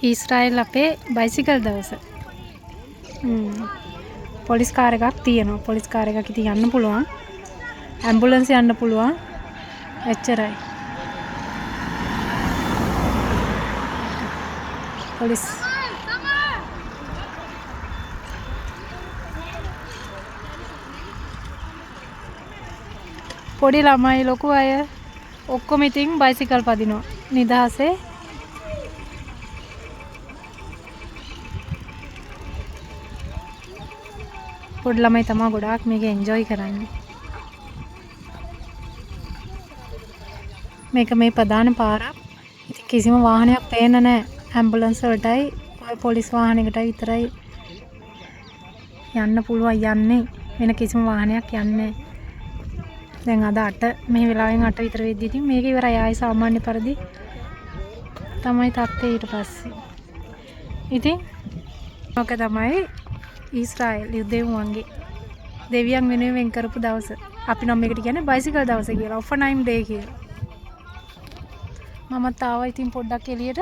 ඊශ්‍රායල් අපේ බයිසිකල් දවස. Police car එකක් තියෙනවා. පොලිස් කාර් එකක් ඉතින් යන්න පුළුවන්. ඇම්බුලන්ස් යන්න පුළුවන්. එච්චරයි. පොලිස් පොඩි ළමයි ලොකු අය ඔක්කොම ඉතින් බයිසිකල් පදිනවා නිදහසේ. පොඩි ළමයි තමයි ගොඩාක් මේක එන්ජොයි කරන්නේ. මේක මේ ප්‍රධාන පාරක්. ඉතින් කිසිම වාහනයක් පේන්න නැහැ. ඇම්බුලන්ස් වලටයි ඔය පොලිස් වාහනයකටයි විතරයි යන්න පුළුවන් යන්නේ. වෙන කිසිම වාහනයක් යන්නේ නැහැ. දැන් අද 8 මේ වෙලාවෙන් 8 විතර වෙද්දි ඉතින් මේක ඉවරයි. ආයි සාමාන්‍ය පරිදි තමයි තත්ත්වය ඊට පස්සේ. ඉතින් ඔක තමයි ඊශ්‍රායල් යුදෙවුන්ගේ දෙවියන් වෙනුවෙන් වෙන් කරපු දවස. අපි නම් මේකට කියන්නේ බයිසිකල් දවස කියලා. ඔෆනයිම් ඩේ කියලා. මමත් ආවා ඉතින් පොඩ්ඩක් එළියට.